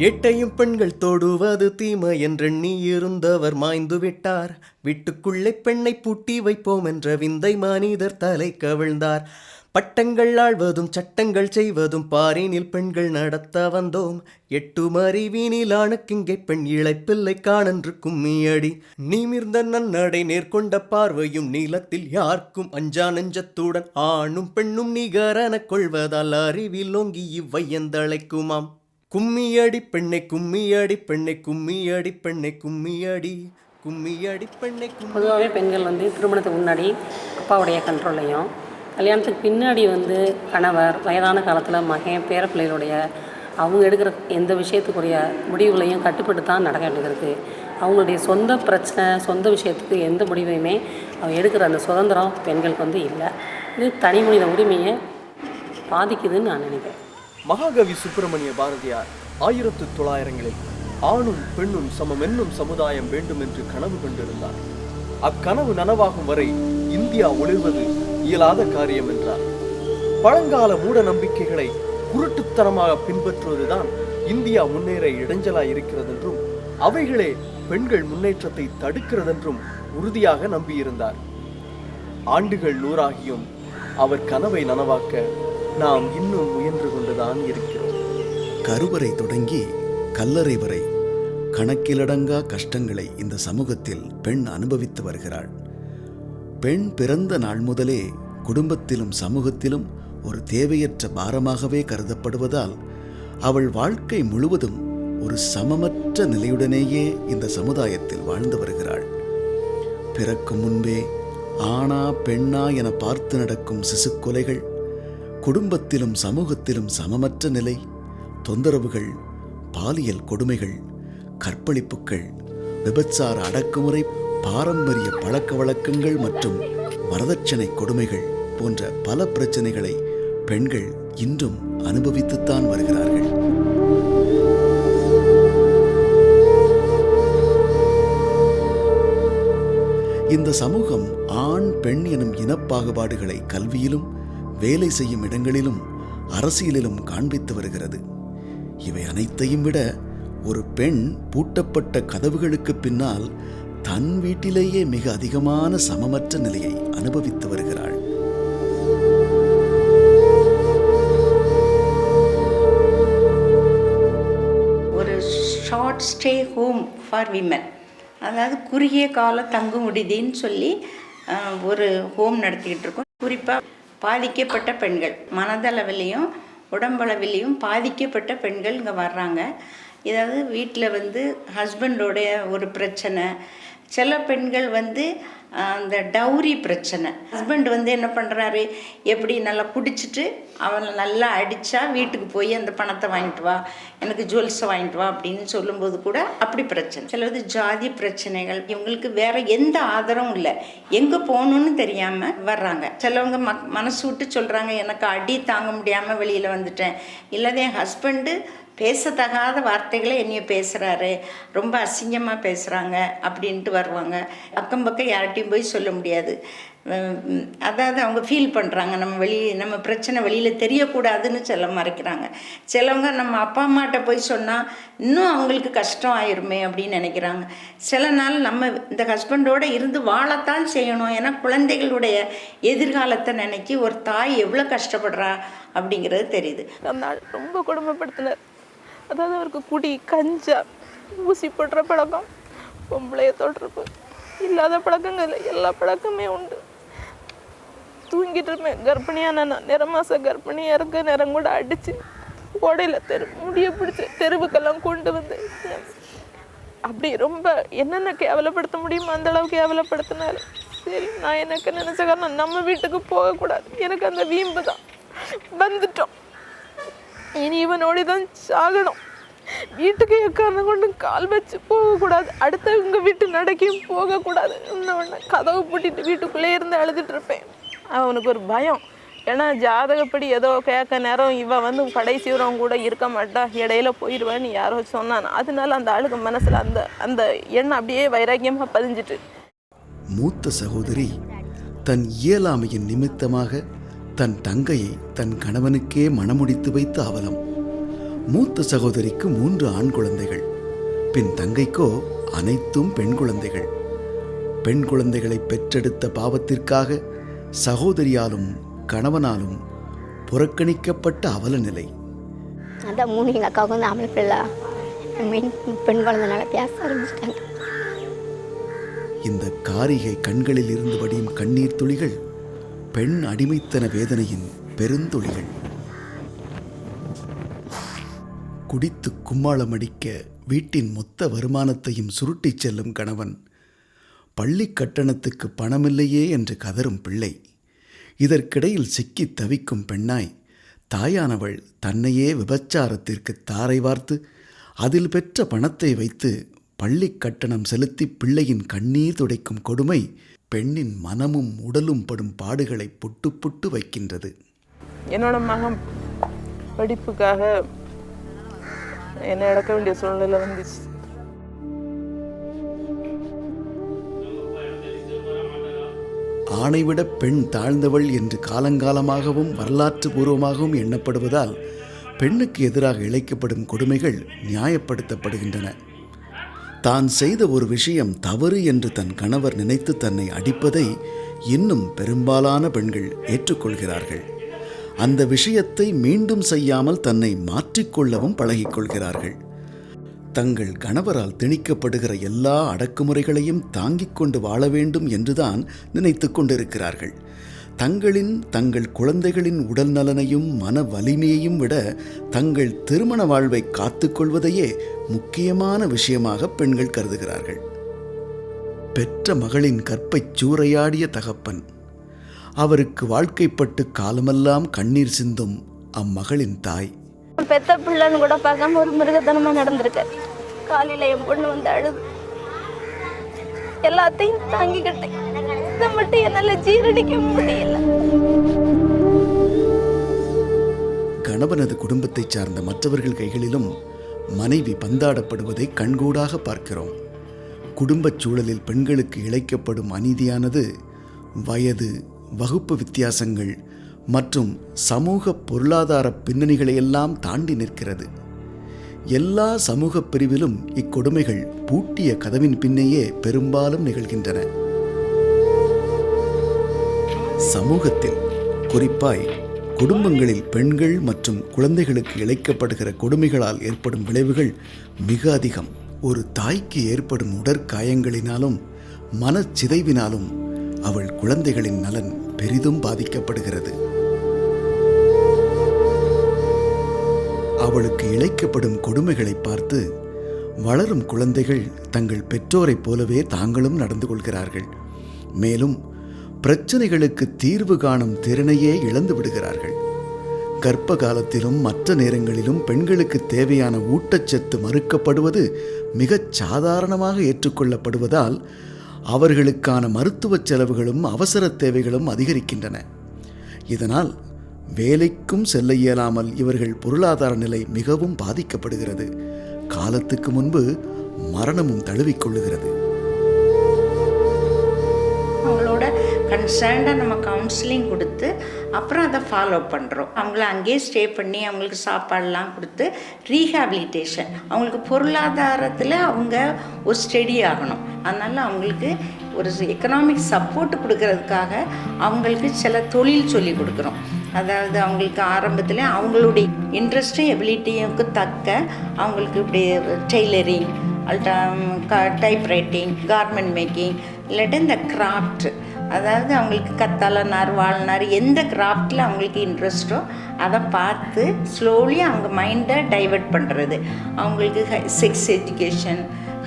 எட்டையும் பெண்கள் தொடுவது தீமை என்றெண்ணி இருந்தவர் மாய்ந்து விட்டார். வீட்டுக்குள்ளே பெண்ணை பூட்டி வைப்போம் என்ற விந்தை மனிதர் தலை கவிழ்ந்தார். பட்டங்கள் ஆழ்வதும் சட்டங்கள் செய்வதும் பாரினில் பெண்கள் நடத்த வந்தோம். எட்டும் அறிவினில் ஆணுக்கிங்கே பெண் இழைப்பில்லை காணென்று கும்மியடி. நிமிர்ந்த நன்னடை நேர்கொண்ட பார்வையும் நீளத்தில் யாருக்கும் அஞ்சா நெஞ்சத்துடன் ஆணும் பெண்ணும் நிகரெனக் கொள்வதால் அறிவில் ஓங்கி இவ்வையந்தழைக்குமாம். கும்மியடி பெண்ணை கும்மியடி பெண்ணை கும்மியடி பெண்ணை கும்மியடி கும்மியடி பெண்ணை. பொதுவாகவே பெண்கள் திருமணத்துக்கு முன்னாடி அப்பாவுடைய கண்ட்ரோல்லையும், கல்யாணத்துக்கு பின்னாடி கணவர் வயதான காலத்தில் மகன் பேரப்பிள்ளைகளுடைய அவங்க எடுக்கிற எந்த விஷயத்துக்குரிய முடிவுகளையும் கட்டுப்பட்டு தான் நடக்க வேண்டியது இருக்குது. அவங்களுடைய சொந்த பிரச்சனை சொந்த விஷயத்துக்கு எந்த முடிவையுமே அவங்க எடுக்கிற அந்த சுதந்திரம் பெண்களுக்கு இல்லை. இது தனி மனித உரிமையை பாதிக்குதுன்னு நான் நினைக்கிறேன். மகாகவி சுப்பிரமணிய பாரதியார் 1900களில் ஆணும் பெண்ணும் சமம் என்னும் சமுதாயம் வேண்டும் என்று கனவு கொண்டிருந்தார். அக்கனவு நனவாகும் வரை இந்தியா ஒளிர்வது இயலாத காரியம் என்றார். பழங்கால மூட நம்பிக்கைகளை குருட்டுத்தனமாக பின்பற்றுவதுதான் இந்தியா முன்னேற இடைஞ்சலாய் இருக்கிறது என்றும் அவைகளே பெண்கள் முன்னேற்றத்தை தடுக்கிறதென்றும் உறுதியாக நம்பியிருந்தார். ஆண்டுகள் 100 ஆகியும் அவர் கனவை நனவாக்க நாம் இன்னும் முயன்று கொண்டுதான் இருக்கிறோம். கருவறை தொடங்கி கல்லறை வரை கணக்கிலடங்கா கஷ்டங்களை இந்த சமூகத்தில் பெண் அனுபவித்து வருகிறாள். பெண் பிறந்த நாள் முதலே குடும்பத்திலும் சமூகத்திலும் ஒரு தேவையற்ற பாரமாகவே கருதப்படுவதால் அவள் வாழ்க்கை முழுவதும் ஒரு சமமற்ற நிலையுடனேயே இந்த சமுதாயத்தில் வாழ்ந்து வருகிறாள். பிறக்கும் முன்பே ஆணா பெண்ணா என பார்த்து நடக்கும் சிசுக்கொலைகள், குடும்பத்திலும் சமூகத்திலும் சமமற்ற நிலை, தொந்தரவுகள், பாலியல் கொடுமைகள், கற்பழிப்புகள், விபச்சார அடக்குமுறை, பாரம்பரிய பழக்க வழக்கங்கள் மற்றும் வரதட்சணை கொடுமைகள் போன்ற பல பிரச்சனைகளை பெண்கள் இன்றும் அனுபவித்துத்தான் வருகிறார்கள். இந்த சமூகம் ஆண் பெண் எனும் இனப்பாகுபாடுகளை கல்வியிலும் வேலை செய்யும் இடங்களிலும் அரசியலிலும் காண்பித்து வருகிறது. இவை அனைத்தையும் விட ஒரு பெண் பூட்டப்பட்ட கதவுகளுக்கு பின்னால் தன் வீட்டிலேயே மிக அதிகமான சமமற்ற நிலையை அனுபவித்து வருகிறாள். ஒரு short stay home for women, அதாவது குறுகிய கால தங்கும் விடுதின்னு சொல்லி ஒரு ஹோம் நடத்திக்கிட்டு இருக்கோம். குறிப்பாக பாதிக்கப்பட்ட பெண்கள், மனதளவிலையும் உடம்பளவிலையும் பாதிக்கப்பட்ட பெண்கள் இங்கே வர்றாங்க. ஏதாவது வீட்டில் ஹஸ்பண்டோடைய ஒரு பிரச்சனை, சில பெண்கள் அந்த டவுரி பிரச்சனை, ஹஸ்பண்ட் என்ன பண்ணுறாரு, எப்படி நல்லா குடிச்சிட்டு அவனை நல்லா அடித்தா வீட்டுக்கு போய் அந்த பணத்தை வாங்கிட்டு வா, எனக்கு ஜுவல்ஸை வாங்கிட்டு வா அப்படின்னு சொல்லும்போது கூட அப்படி பிரச்சனை. சிலது ஜாதி பிரச்சனைகள், இவங்களுக்கு வேற எந்த ஆதரவும் இல்லை, எங்கே போகணுன்னு தெரியாமல் வர்றாங்க. சிலவங்க மனசு விட்டு சொல்கிறாங்க, எனக்கு அடி தாங்க முடியாமல் வெளியில் வந்துட்டேன், இல்லாத என் ஹஸ்பண்டு பேசத்தகாத வார்த்தைகளை என்னைய பேசுகிறாரு, ரொம்ப அசிங்கமாக பேசுகிறாங்க அப்படின்ட்டு வருவாங்க. அக்கம் பக்கம் யார்கிட்டையும் போய் சொல்ல முடியாது. அதாவது அவங்க ஃபீல் பண்ணுறாங்க, நம்ம பிரச்சனை வெளியில் தெரியக்கூடாதுன்னு சில மறைக்கிறாங்க. சிலவங்க நம்ம அப்பா அம்மாட்ட போய் சொன்னால் இன்னும் அவங்களுக்கு கஷ்டம் ஆயிருமே அப்படின்னு நினைக்கிறாங்க. சில நாள் நம்ம இந்த ஹஸ்பண்டோடு இருந்து வாழத்தான் செய்யணும், ஏன்னா குழந்தைகளுடைய எதிர்காலத்தை நினைக்கி ஒரு தாய் எவ்வளோ கஷ்டப்படுறா அப்படிங்கிறது தெரியுது. அந்த ரொம்ப கொடுமைப்படுத்தினார். அதாவது அவருக்கு குடி, கஞ்சா, ஊசி போடுற பழக்கம், பொம்பளைய தொடர்பு, இல்லாத பழக்கங்கள் இல்லை, எல்லா பழக்கமே உண்டு. தூங்கிட்டு இருப்பேன், கர்ப்பிணியான நான் நிறமாச கர்ப்பிணியாக இருக்க நேரம் கூட அடித்து ஓடையில் முடிய பிடிச்சி தெருவுக்கெல்லாம் கொண்டு வந்து அப்படி ரொம்ப என்னென்ன கேவலப்படுத்த முடியுமோ அந்த அளவுக்கு கேவலப்படுத்தினார். சரி, நான் எனக்கு நினச்ச காரணம் நம்ம வீட்டுக்கு போகக்கூடாது, எனக்கு அந்த வீம்பு தான். வந்துட்டோம், இனி இவனோடி தான் சாகணும், வீட்டுக்கு எக்காரணம் கொண்டு கால் வச்சு போகக்கூடாது, அடுத்தவங்க வீட்டு நடக்கையும் போகக்கூடாது. இன்னொன்று கதவு பூட்டிட்டு வீட்டுக்குள்ளே இருந்து அழுதுட்டு இருப்பேன். அவனுக்கு ஒரு பயம், ஏன்னா ஜாதகப்படி ஏதோ கேட்க நேரம் இவன் வந்து கடைசி வரம் கூட இருக்க மாட்டா, இடையில போயிடுவேன்னு யாரோ சொன்னான். அதனால அந்த ஆளுக்கு மனசில் அந்த எண்ணம் அப்படியே வைராக்கியமாக பதிஞ்சிட்டு. மூத்த சகோதரி தன் இயலாமையின் நிமித்தமாக தன் தங்கையை தன் கணவனுக்கே மணமுடித்து வைத்த அவலம். மூத்த சகோதரிக்கு 3 ஆண் குழந்தைகள், பின் தங்கைக்கோ அனைத்தும் பெண் குழந்தைகள். பெண் குழந்தைகளை பெற்றெடுத்த பாவத்திற்காக சகோதரியாலும் கணவனாலும் புறக்கணிக்கப்பட்ட அவல நிலை. அதான் 3 எங்கள் அக்காவுக்கு வந்து ஆம்பளை பிள்ளை, பெண் குழந்தைனால பேச ஆரம்பிச்சிட்டாங்க. இந்த காரிகை கண்களில் இருந்து வடியும் கண்ணீர் துளிகள் பெண் அடிமைத்தன வேதனையின் பெருந்தொழிகள். குடித்து கும்மாளம் அடிக்க வீட்டின் மொத்த வருமானத்தையும் சுருட்டிச் செல்லும் கணவன், பள்ளி கட்டணத்துக்கு பணமில்லையே என்று கதறும் பிள்ளை, இதற்கிடையில் சிக்கி தவிக்கும் பெண்ணாய் தாயானவள் தன்னையே விபச்சாரத்திற்கு தாரை வார்த்து அதில் பெற்ற பணத்தை வைத்து பள்ளி கட்டணம் செலுத்தி பிள்ளையின் கண்ணீர் துடைக்கும் கொடுமை பெண்ணின் மனமும் உடலும் படும் பாடுகளை புட்டு புட்டு வைக்கின்றது. என்னோட மகன் படிப்புக்காக என்னை இழக்க வேண்டிய சூழ்நிலை வந்துச்சு. ஆணைவிட பெண் தாழ்ந்தவள் என்று காலங்காலமாகவும் வரலாற்று பூர்வமாகவும் எண்ணப்படுவதால் பெண்ணுக்கு எதிராக இழைக்கப்படும் கொடுமைகள் நியாயப்படுத்தப்படுகின்றன. தான் செய்த ஒரு விஷயம் தவறு என்று தன் கணவர் நினைத்து தன்னை அடிப்பதை இன்னும் பெரும்பாலான பெண்கள் ஏற்றுக்கொள்கிறார்கள். அந்த விஷயத்தை மீண்டும் செய்யாமல் தன்னை மாற்றிக்கொள்ளவும் பழகிக்கொள்கிறார்கள். தங்கள் கணவரால் திணிக்கப்படுகிற எல்லா அடக்குமுறைகளையும் தாங்கிக் கொண்டு வாழ வேண்டும் என்றுதான் நினைத்து கொண்டிருக்கிறார்கள். தங்கள் குழந்தைகளின் உடல் நலனையும் மன வலிமையையும் விட தங்கள் திருமண வாழ்வை காத்துக்கொள்வதையே முக்கியமான விஷயமாக பெண்கள் கருதுகிறார்கள். பெற்ற மகளின் கற்பைச் சூறையாடிய தகப்பன், அவருக்கு வாழ்க்கைப்பட்டு காலமெல்லாம் கண்ணீர் சிந்தும் அம்மகளின் தாய். பெத்த பிள்ளைன்னு கூட பார்க்காம ஒரு மிருகத்தனமாக நடந்திருக்க. காலையில் என் பொண்ணு வந்து அழுது எல்லாத்தையும் தாங்கிக்கிட்டேன். இதை மட்டும் என்னால் ஜீரணிக்க முடியல. கணவனது குடும்பத்தைச் சார்ந்த மற்றவர்கள் கைகளிலும் மனைவி பந்தாடப்படுவதை கண்கூடாக பார்க்கிறோம். குடும்பச் சூழலில் பெண்களுக்கு இழைக்கப்படும் அநீதியானது வயது, வகுப்பு வித்தியாசங்கள் மற்றும் சமூக பொருளாதார பின்னணிகளையெல்லாம் தாண்டி நிற்கிறது. எல்லா சமூக பிரிவிலும் இக்கொடுமைகள் பூட்டிய கதவின் பின்னேயே பெரும்பாலும் நிகழ்கின்றன. சமூகத்தில், குறிப்பாய் குடும்பங்களில் பெண்கள் மற்றும் குழந்தைகளுக்கு இழைக்கப்படுகிற கொடுமைகளால் ஏற்படும் விளைவுகள் மிக அதிகம். ஒரு தாய்க்கு ஏற்படும் உடற்காயங்களினாலும் மனச்சிதைவினாலும் அவள் குழந்தைகளின் நலன் பெரிதும் பாதிக்கப்படுகிறது. அவளுக்கு இழைக்கப்படும் கொடுமைகளை பார்த்து வளரும் குழந்தைகள் தங்கள் பெற்றோரைப் போலவே தாங்களும் நடந்து கொள்கிறார்கள். மேலும் பிரச்சனைகளுக்கு தீர்வு காணும் திறனையே இழந்து விடுகிறார்கள். கர்ப்ப காலத்திலும் மற்ற நேரங்களிலும் பெண்களுக்கு தேவையான ஊட்டச்சத்து மறுக்கப்படுவது மிகச் சாதாரணமாக ஏற்றுக்கொள்ளப்படுவதால் அவர்களுக்கான மருத்துவ செலவுகளும் அவசர தேவைகளும் அதிகரிக்கின்றன. இதனால் வேலைக்கும் செல்ல இயலாமல் இவர்கள் பொருளாதார நிலை மிகவும் பாதிக்கப்படுகிறது. காலத்துக்கு முன்பு மரணமும் தழுவிக்கொள்ளுகிறது. அவங்களோட கன்சர்ன்டாக நம்ம கவுன்சிலிங் கொடுத்து அப்புறம் அதை ஃபாலோ பண்ணுறோம். அவங்கள அங்கேயே ஸ்டே பண்ணி அவங்களுக்கு சாப்பாடெலாம் கொடுத்து ரீஹாபிலிட்டேஷன், அவங்களுக்கு பொருளாதாரத்தில் அவங்க ஒரு ஸ்டெடி ஆகணும். அதனால் அவங்களுக்கு ஒரு எக்கனாமிக் சப்போர்ட் கொடுக்கறதுக்காக அவங்களுக்கு சில தொழில் சொல்லி கொடுக்குறோம். அதாவது அவங்களுக்கு ஆரம்பத்தில் அவங்களுடைய இன்ட்ரெஸ்ட்டும் எபிலிட்டியுக்கு தக்க அவங்களுக்கு இப்படி டெய்லரிங், டைப்ரைட்டிங், கார்மெண்ட் மேக்கிங், இல்லாட்டி இந்த கிராஃப்ட், அதாவது அவங்களுக்கு கத்தாழை நார், வாழ்நார், எந்த கிராஃப்டில் அவங்களுக்கு இன்ட்ரெஸ்ட்டோ அதை பார்த்து ஸ்லோலி அவங்க மைண்டை டைவர்ட் பண்ணுறது. அவங்களுக்கு sex education,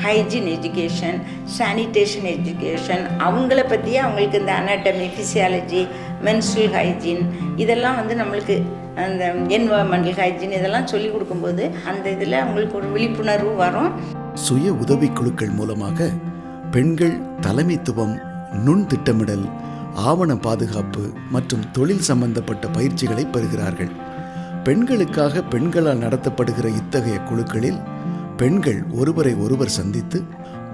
hygiene education, sanitation education, அவங்கள பற்றியே அவங்களுக்கு இந்த அனாட்டமி, ஃபிசியாலஜி, மென்ஸ்ட்ரல் ஹைஜீன், இதெல்லாம் வந்து நம்மளுக்கு அந்த என்வரன்மெண்டல் ஹைஜீன் இதெல்லாம் சொல்லி கொடுக்கும்போது அந்த இதில் அவங்களுக்கு ஒரு விழிப்புணர்வு வரும். சுய உதவிக்குழுக்கள் மூலமாக பெண்கள் தலைமைத்துவம், நுண் திட்டமிடல், ஆவண பாதுகாப்பு மற்றும் தொழில் சம்பந்தப்பட்ட பயிற்சிகளை பெறுகிறார்கள். பெண்களுக்காக பெண்களால் நடத்தப்படுகிற இத்தகைய குழுக்களில் பெண்கள் ஒருவரை ஒருவர் சந்தித்து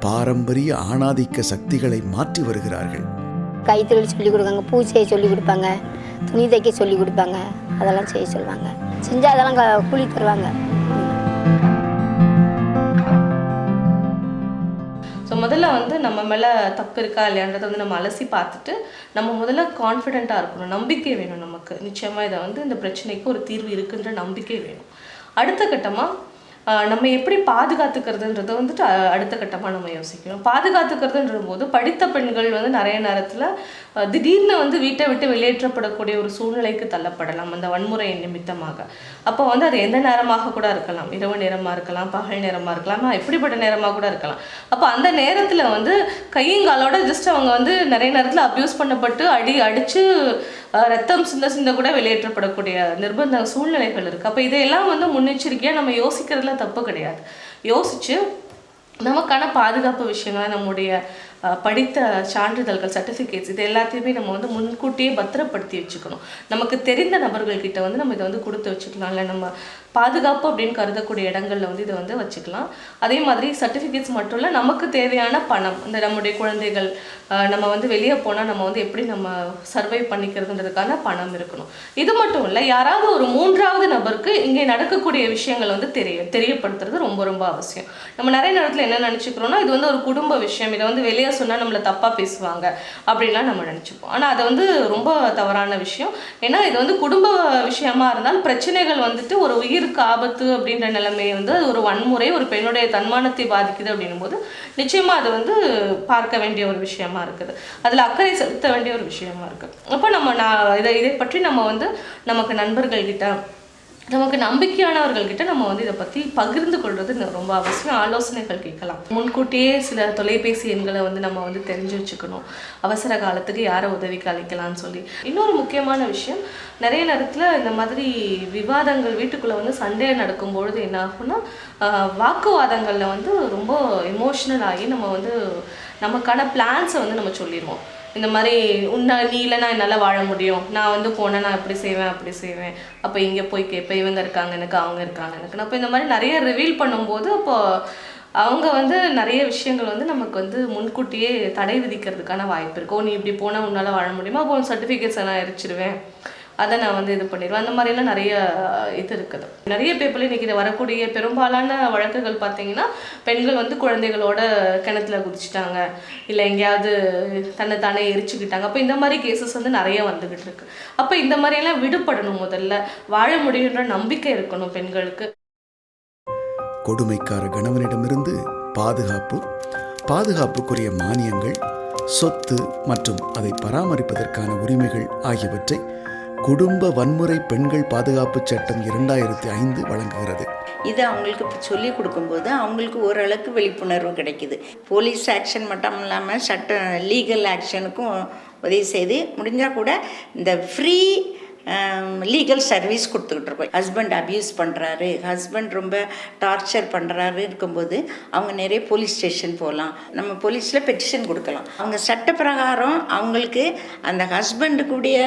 பாரம்பரிய ஆணாதிக்க சக்திகளை மாற்றி வருகிறார்கள். கைத்தொழில் சொல்லிக் கொடுக்காங்க, பூ செய்ய சொல்லிக் கொடுப்பாங்க, துணி தைக்க சொல்லிக் கொடுப்பாங்க, அதெல்லாம் செய்ய சொல்லுவாங்க. செஞ்சால் அதெல்லாம் கூலி தருவாங்க. ஸோ முதல்ல வந்து நம்ம மேலே தப்பு இருக்கா இல்லையான்றதை வந்து நம்ம அலசி பார்த்துட்டு நம்ம முதல்ல கான்ஃபிடெண்ட்டாக இருக்கணும். நம்பிக்கை வேணும் நமக்கு. நிச்சயமாக இதை வந்து இந்த பிரச்சனைக்கு ஒரு தீர்வு இருக்குன்ற நம்பிக்கை வேணும். அடுத்த கட்டமாக நம்ம எப்படி பாதுகாத்துக்கிறதுன்றதை வந்துட்டு அடுத்த கட்டமாக நம்ம யோசிக்கணும். பாதுகாத்துக்கிறதுன்ற போது படித்த பெண்கள் வந்து நிறைய நேரத்தில் திடீர்னு வந்து வீட்டை விட்டு வெளியேற்றப்படக்கூடிய ஒரு சூழ்நிலைக்கு தள்ளப்படலாம் அந்த வன்முறை நிமித்தமாக. அப்போ வந்து அது எந்த நேரமாக கூட இருக்கலாம், இரவு நேரமாக இருக்கலாம், பகல் நேரமாக இருக்கலாம், எப்படிப்பட்ட நேரமாக கூட இருக்கலாம். அப்போ அந்த நேரத்தில் வந்து கையங்காலோட ஜஸ்ட் அவங்க வந்து நிறைய நேரத்தில் அப்யூஸ் பண்ணப்பட்டு அடித்து ரத்தம் சிந்த கூட வெளியேற்றப்படக்கூடிய நிர்பந்த சூழ்நிலைகள் இருக்குது. அப்போ இதையெல்லாம் வந்து முன்னெச்சரிக்கையாக நம்ம யோசிக்கிறதுல தப்பு கிடையாது. யோசித்து நமக்கான பாதுகாப்பு விஷயங்களை நம்முடைய படித்த சான்றிதழ்கள், சர்டிஃபிகேட்ஸ், இது எல்லாத்தையுமே நம்ம வந்து முன்கூட்டியே பத்திரப்படுத்தி வச்சுக்கணும். நமக்கு தெரிந்த நபர்கள்கிட்ட வந்து நம்ம இதை வந்து கொடுத்து வச்சுக்கலாம். இல்லை நம்ம பாதுகாப்பு அப்படின்னு கருதக்கூடிய இடங்களில் வந்து இதை வந்து வச்சுக்கலாம். அதே மாதிரி சர்டிஃபிகேட்ஸ் மட்டும் இல்லை, நமக்கு தேவையான பணம், இந்த நம்முடைய குழந்தைகள் நம்ம வந்து வெளியே போனால் நம்ம வந்து எப்படி நம்ம சர்வை பண்ணிக்கிறதுன்றதுக்கான பணம் இருக்கணும். இது மட்டும் இல்லை, யாராவது ஒரு மூன்றாவது நபருக்கு இங்கே நடக்கக்கூடிய விஷயங்கள் வந்து தெரியப்படுத்துறது ரொம்ப ரொம்ப அவசியம். நம்ம நிறைய நேரத்தில் என்ன நினச்சிக்கிறோம்னா, இது வந்து ஒரு குடும்ப விஷயம், இதை வந்து வெளியே சொன்னால் நம்மளை தப்பாக பேசுவாங்க அப்படின்லாம் நம்ம நினச்சிப்போம். ஆனால் அது வந்து ரொம்ப தவறான விஷயம். ஏன்னா இது வந்து குடும்ப விஷயமா இருந்தால் பிரச்சனைகள் வந்துட்டு ஒரு உயிருக்கு ஆபத்து அப்படின்ற நிலைமையை வந்து அது ஒரு வன்முறை, ஒரு பெண்ணுடைய தன்மானத்தை பாதிக்குது அப்படின்னும் போது நிச்சயமாக அது வந்து பார்க்க வேண்டிய ஒரு விஷயமா இருக்குது. அதில் அக்கறை செலுத்த வேண்டிய ஒரு விஷயமா இருக்குது. அப்போ இதை பற்றி நம்ம வந்து நமக்கு நண்பர்கள்கிட்ட, நமக்கு நம்பிக்கையானவர்கள்கிட்ட நம்ம வந்து இதை பற்றி பகிர்ந்து கொள்வது ரொம்ப அவசியம். ஆலோசனைகள் கேட்கலாம். முன்கூட்டியே சில தொலைபேசி எண்களை வந்து நம்ம வந்து தெரிஞ்சு வச்சுக்கணும். அவசர காலத்துக்கு யாரை உதவிக்கு அளிக்கலாம்னு சொல்லி. இன்னொரு முக்கியமான விஷயம், நிறைய நேரத்தில் இந்த மாதிரி விவாதங்கள் வீட்டுக்குள்ளே வந்து சண்டை நடக்கும்பொழுது என்ன ஆகும்னா, வாக்குவாதங்களில் வந்து ரொம்ப எமோஷ்னல் ஆகி நம்ம வந்து நமக்கான பிளான்ஸை வந்து நம்ம சொல்லிடுவோம். இந்த மாதிரி நீ இல்லைனா என்னால் வாழ முடியும், நான் வந்து போனேன், நான் இப்படி செய்வேன் அப்படி செய்வேன், அப்போ இங்கே போய் கேட்பேன், இவங்க இருக்காங்க எனக்கு, அவங்க இருக்காங்க எனக்கு. அப்போ இந்த மாதிரி நிறைய ரிவீல் பண்ணும்போது அப்போ அவங்க வந்து நிறைய விஷயங்கள் வந்து நமக்கு வந்து முன்கூட்டியே தடை விதிக்கிறதுக்கான வாய்ப்பு இருக்கும். நீ இப்படி போனால் உன்னால் வாழ முடியுமா, அப்போ சர்டிஃபிகேட்ஸை நான் எரிச்சிடுவேன், அதை நான் வந்து இது பண்ணிடுவேன். அந்த மாதிரிலாம் நிறைய இது இருக்குது. நிறைய பேப்பரில் இன்றைக்கி இதை வரக்கூடிய பெரும்பாலான வழக்குகள் பார்த்தீங்கன்னா, பெண்கள் வந்து குழந்தைகளோட கிணத்துல குதிச்சிட்டாங்க, இல்லை எங்கேயாவது தன்னைத்தானே எரிச்சுக்கிட்டாங்க. அப்போ இந்த மாதிரி கேசஸ் வந்து நிறைய வந்துக்கிட்டு இருக்கு. அப்போ இந்த மாதிரியெல்லாம் விடுபடணும். முதல்ல வாழ முடியுன்ற நம்பிக்கை இருக்கணும் பெண்களுக்கு. கொடுமைக்கார கணவனிடமிருந்து பாதுகாப்புக்குரிய மானியங்கள், சொத்து மற்றும் அதை பராமரிப்பதற்கான உரிமைகள் ஆகியவற்றை குடும்ப வன்முறை பெண்கள் பாதுகாப்பு சட்டம் 2005 வழங்குகிறது. இது அவங்களுக்கு சொல்லிக் கொடுக்கும்போது அவங்களுக்கு ஓரளவுக்கு விழிப்புணர்வு கிடைக்குது. போலீஸ் ஆக்ஷன் மட்டும் இல்லாமல் லீகல் ஆக்ஷனுக்கும் உதவி செய்து முடிஞ்சால் கூட இந்த ஃப்ரீ லீகல் சர்வீஸ் கொடுத்துக்கிட்டு இருக்கோம். ஹஸ்பண்ட் அப்யூஸ் பண்ணுறாரு, ஹஸ்பண்ட் ரொம்ப டார்ச்சர் பண்ணுறாரு இருக்கும்போது அவங்க நிறைய போலீஸ் ஸ்டேஷன் போகலாம், நம்ம போலீஸில் பெட்டிஷன் கொடுக்கலாம். அவங்க சட்ட பிரகாரம் அவங்களுக்கு அந்த ஹஸ்பண்டுக்குடைய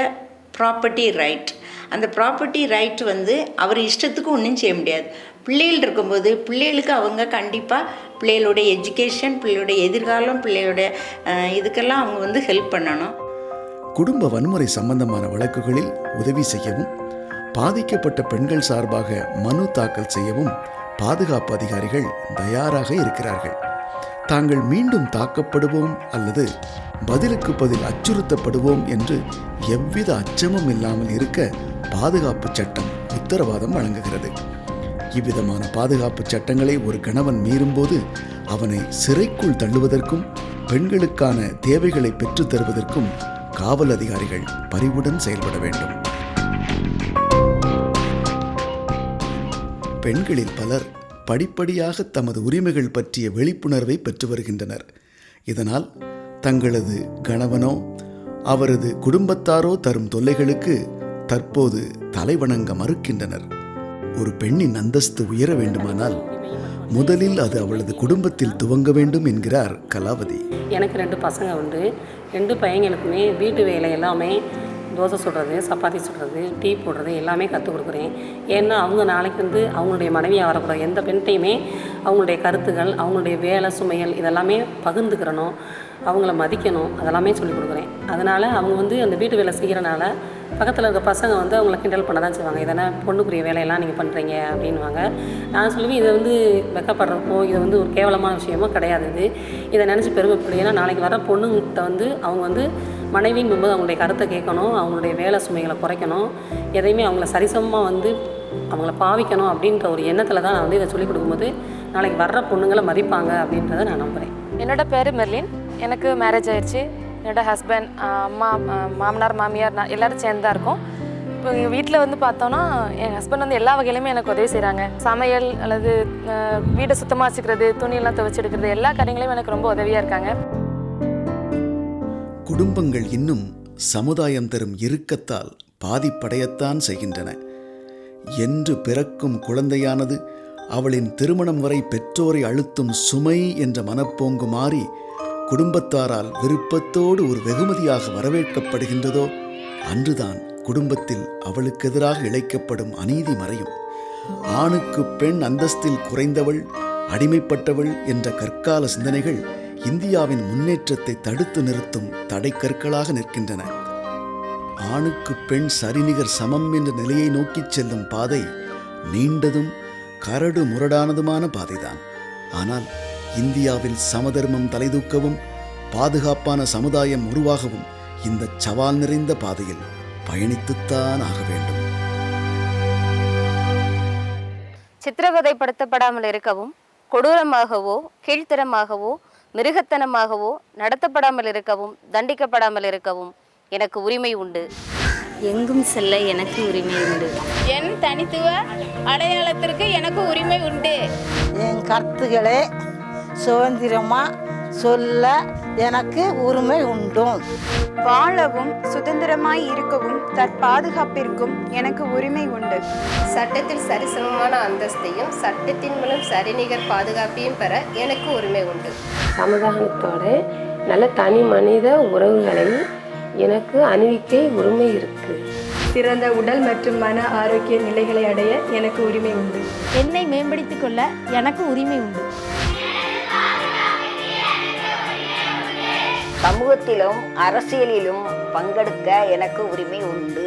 ப்ராப்பர்ட்டி ரைட், அந்த ப்ராப்பர்ட்டி ரைட் வந்து அவர் இஷ்டத்துக்கு ஒன்றும் செய்ய முடியாது. பிள்ளைகள் இருக்கும்போது பிள்ளைகளுக்கு அவங்க கண்டிப்பாக பிள்ளைகளுடைய எஜுகேஷன், பிள்ளைகளுடைய எதிர்காலம், பிள்ளைகளுடைய இதுக்கெல்லாம் அவங்க வந்து ஹெல்ப் பண்ணணும். குடும்ப வன்முறை சம்பந்தமான வழக்குகளில் உதவி செய்யவும், பாதிக்கப்பட்ட பெண்கள் சார்பாக மனு தாக்கல் செய்யவும் பாதுகாப்பு அதிகாரிகள் தயாராக இருக்கிறார்கள். தாங்கள் மீண்டும் தாக்கப்படுவோம் அல்லது பதிலுக்கு பதில் அச்சுறுத்தப்படுவோம் என்று எவ்வித அச்சமும் இல்லாமல் இருக்க பாதுகாப்பு சட்டம் உத்தரவாதம் வழங்குகிறது. இவ்விதமான பாதுகாப்பு சட்டங்களை ஒரு கணவன் மீறும்போது அவனை சிறைக்குள் தள்ளுவதற்கும் பெண்களுக்கான தேவைகளை பெற்றுத் தருவதற்கும் காவல் அதிகாரிகள் பரிவுடன் செயல்பட வேண்டும். பெண்களில் பலர் படிப்படியாக தமது உரிமைகள் பற்றிய விழிப்புணர்வை பெற்று வருகின்றனர். இதனால் தங்களது கணவனோ அவரது குடும்பத்தாரோ தரும் தொல்லைகளுக்கு தற்போது தலைவணங்க மறுக்கின்றனர். ஒரு பெண்ணின் அந்தஸ்து உயர வேண்டுமானால் முதலில் அது அவளது குடும்பத்தில் துவங்க வேண்டும் என்கிறார் கலாவதி. எனக்கு 2 பசங்க உண்டு. 2 பையங்களுக்குமே வீட்டு வேலை எல்லாமே தோசை சுடுறது, சப்பாத்தி சுடுறது, டீ போடுறது எல்லாமே கற்றுக் கொடுக்குறேன். ஏன்னா அவங்க நாளைக்கு வந்து அவங்களுடைய மனைவியாக வரக்கூடாது. எந்த பெண்டையுமே அவங்களுடைய கருத்துக்கள், அவங்களுடைய வேலை சுமைகள் இதெல்லாமே பகிர்ந்துக்கிறணும், அவங்கள மதிக்கணும், அதெல்லாமே சொல்லிக் கொடுக்குறேன். அதனால் அவங்க வந்து அந்த வீட்டு வேலை செய்கிறனால பக்கத்தில் இருக்க பசங்க வந்து அவங்கள கிண்டல் பண்ண தான் செய்வாங்க. இதெல்லாம் பொண்ணுக்குரிய வேலையெல்லாம் நீங்கள் பண்ணுறீங்க அப்படின்வாங்க. நான் சொல்லுவேன், இதை வந்து வெக்கப்படுறப்போ இது வந்து ஒரு கேவலமான விஷயமோ கிடையாது. இதை நினச்சி பெருமைப்படும். ஏன்னா நாளைக்கு வர பொண்ணுங்கிட்ட வந்து அவங்க வந்து மனைவிங்கும்போது அவங்களுடைய கருத்தை கேட்கணும், அவங்களுடைய வேலை சுமைகளை குறைக்கணும், எதையுமே அவங்கள சரிசமமாக வந்து அவங்கள பாவிக்கணும் அப்படின்ற ஒரு எண்ணத்தில் தான் நான் வந்து இதை சொல்லிக் கொடுக்கும்போது நாளைக்கு வர்ற பொண்ணுங்களை மதிப்பாங்க அப்படின்றத நான் நம்புகிறேன். என்னோட பேர் மெர்லின். எனக்கு மேரேஜ் ஆயிடுச்சு. என்னோடய ஹஸ்பண்ட், அம்மா, மாமனார், மாமியார், நான் எல்லோரும் சேர்ந்து தான் இருக்கோம். இப்போ எங்கள் வீட்டில் வந்து பார்த்தோன்னா என் ஹஸ்பண்ட் வந்து எல்லா வகையிலுமே எனக்கு உதவி செய்கிறாங்க. சமையல் அல்லது வீடை சுத்தமாக வச்சுக்கிறது, துணியெல்லாம் துவைச்சி எடுக்கிறது, எல்லா காரியங்களையும் எனக்கு ரொம்ப உதவியாக இருக்காங்க. குடும்பங்கள் இன்னும் சமுதாயம் தரும் இறுக்கத்தால் பாதிப்படையத்தான் செய்கின்றன. என்று பிறக்கும் குழந்தையானது அவளின் திருமணம் வரை பெற்றோரை அழுத்தும் சுமை என்ற மனப்போங்கு மாறி குடும்பத்தாரால் விருப்பத்தோடு ஒரு வெகுமதியாக வரவேற்கப்படுகின்றதோ அன்றுதான் குடும்பத்தில் அவளுக்கு எதிராக இழைக்கப்படும் அநீதி மறையும். ஆணுக்கு பெண் அந்தஸ்தில் குறைந்தவள், அடிமைப்பட்டவள் என்ற கற்கால சிந்தனைகள் இந்தியாவின் முன்னேற்றத்தை தடுத்து நிறுத்தும் தடைக்கற்களாக நிற்கின்றன. ஆணுக்கு பெண் சரிநிகர் சமம் என்ற நிலையை நோக்கிச் செல்லும் பாதை நீண்டதும் கரடு முரடானதுமான பாதைதான். ஆனால் இந்தியாவில் சமதர்மம் தலைதூக்கவும் பாதுகாப்பான சமுதாயம் உருவாகவும் இந்த சவால் நிறைந்த பாதையில் பயணித்துத்தான் ஆக வேண்டும். சித்திரவதைப்படுத்தப்படாமல் இருக்கவும், கொடூரமாகவோ கீழ்த்தரமாகவோ மிருகத்தனமாகவோ நடத்தப்படாமல் இருக்கவும், தண்டிக்கப்படாமல் இருக்கவும் எனக்கு உரிமை உண்டு. எங்கும் செல்ல எனக்கு உரிமை உண்டு. என் தனித்துவ அடையாளத்திற்கு எனக்கு உரிமை உண்டு. என் கருத்துக்களை சுதந்திரமாக சொல்ல எனக்கு உரிமை உண்டு. வாழவும் சுதந்திரமாய் இருக்கவும் தற்பாதுகாப்பிற்கும் எனக்கு உரிமை உண்டு. சட்டத்தில் சரிசமமான அந்தஸ்தையும் சட்டத்தின் மூலம் சரிநிகர் பாதுகாப்பையும் பெற எனக்கு உரிமை உண்டு. சமுதாயத்தோட நல்ல தனி மனித உறவுகளை எனக்கு அணிவிக்க உரிமை இருக்கு. சிறந்த உடல் மற்றும் மன ஆரோக்கிய நிலைகளை அடைய எனக்கு உரிமை உண்டு. என்னை மேம்படுத்திக் கொள்ள எனக்கு உரிமை உண்டு. சமூகத்திலும் அரசியலிலும் பங்கெடுக்க எனக்கு உரிமை உண்டு.